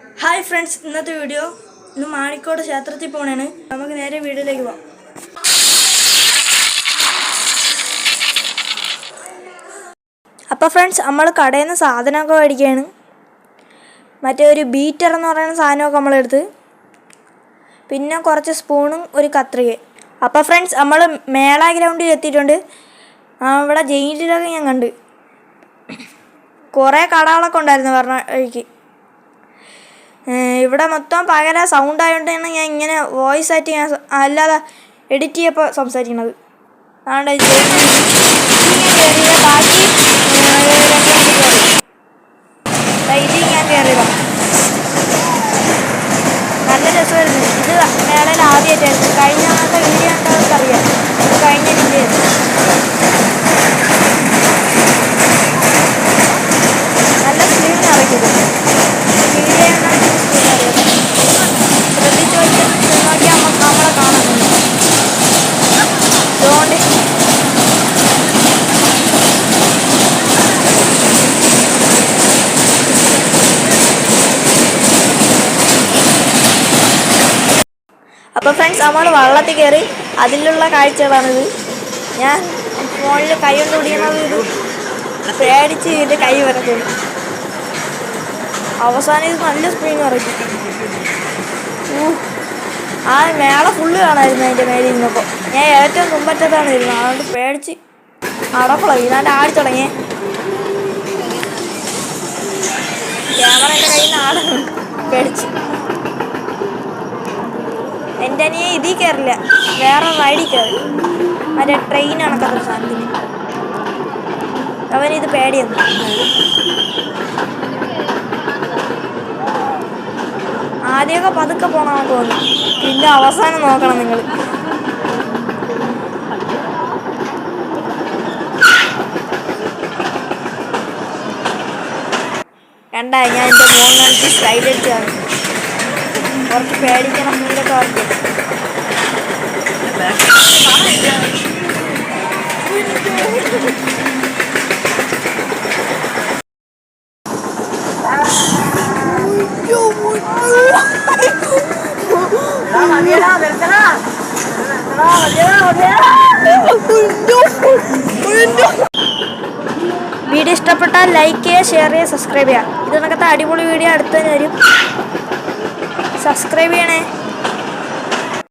Hi friends, ഇന്നത്തെ video ഇന്ന് മാണിക്കോട് ക്ഷേത്രത്തിൽ പോകണേണ്. നമുക്ക് നേരെ വീഡിയോയിലേക്ക് പോകാം. അപ്പോൾ ഫ്രണ്ട്സ്, നമ്മൾ കടയിൽ നിന്ന് സാധനമൊക്കെ മേടിക്കുകയാണ്. മറ്റേ ഒരു ബീറ്റർ എന്ന് പറയുന്ന സാധനമൊക്കെ നമ്മളെടുത്ത്, പിന്നെ കുറച്ച് സ്പൂണും ഒരു കത്രികയും. അപ്പോൾ ഫ്രണ്ട്സ്, നമ്മൾ മേള ഗ്രൗണ്ടിൽ എത്തിയിട്ടുണ്ട്. അവിടെ ജയിലിലൊക്കെ ഞാൻ കണ്ട് കുറേ കടകളൊക്കെ ഉണ്ടായിരുന്നു പറഞ്ഞ വഴിക്ക്. ഇവിടെ മൊത്തം പകര സൗണ്ട് ആയതുകൊണ്ടാണ് ഞാൻ ഇങ്ങനെ വോയിസ് ആയിട്ട് ഞാൻ അല്ലാതെ എഡിറ്റ് ചെയ്യപ്പോൾ സംസാരിക്കണത്. അതുകൊണ്ട് ബാക്കി ഇത് ഞാൻ കയറിയതാണ്. നല്ല രസമായിരുന്നു. ഇത് മേളയിൽ ആദ്യമായിട്ടായിരുന്നു. കഴിഞ്ഞ മാസത്തെ വീഡിയോ നമുക്കറിയാം. ഇത് കഴിഞ്ഞ വീഡിയോ നല്ല സ്ക്രീൻ ഇറക്കിയത് വീഡിയോ ശ്രദ്ധിച്ച് നോക്കിയാൽ നമ്മളെ കാണുന്നുണ്ട്. അതുകൊണ്ട് അപ്പോൾ ഫ്രണ്ട്സ്, നമ്മൾ വള്ളത്തിൽ കയറി അതിലുള്ള കാഴ്ചകളാണിത്. ഞാൻ ഫോണിൽ കൈ കൊണ്ട് ഓടിക്കണത് ഇത് പേടിച്ച് ഇതിൻ്റെ കൈ വരത്തുള്ളൂ. അവസാനം ഇത് നല്ല സ്ക്രീൻ ഇറക്കി. ആ മേള ഫുള്ള് കാണാമായിരുന്നു അതിൻ്റെ മേലിൽ ഇരുന്നപ്പോൾ. ഞാൻ ഏറ്റവും തുമ്പറ്റത്താണ് ഇരുന്നത്. അതുകൊണ്ട് പേടിച്ച് അടപ്പളായി. ഇതാണ്ട് ആടി തുടങ്ങിയേ. ക്യാമറ എൻ്റെ കയ്യിൽ നിന്ന് ആടുന്നു പേടിച്ച്. എൻ്റെ അനിയെ ഇതിൽ കയറില്ല, വേറെ റൈഡിൽ കയറി. മറ്റേ ട്രെയിൻ കണക്കാത്ത സാധനത്തിന്. അവനിത് പേടിയെന്ന്. ആദ്യമൊക്കെ പതുക്കെ പോകണമെന്ന് തോന്നി, പിന്നെ അവസാനം നോക്കണം നിങ്ങൾ. കണ്ടായി ഞാൻ എൻ്റെ മോൻ കാണിച്ച് സ്റ്റൈലടിച്ചാണ്. കുറച്ച് പേടിക്കണം ഇതൊക്കെ ഓർക്കും. വീഡിയോ ഇഷ്ടപ്പെട്ടാൽ ലൈക്ക് ചെയ്യുക, ഷെയർ ചെയ്യുക, സബ്സ്ക്രൈബ് ചെയ്യുക. ഇത് കണക്കത്തെ അടിപൊളി വീഡിയോ അടുത്തതിന് വരും. സബ്സ്ക്രൈബ് ചെയ്യണേ.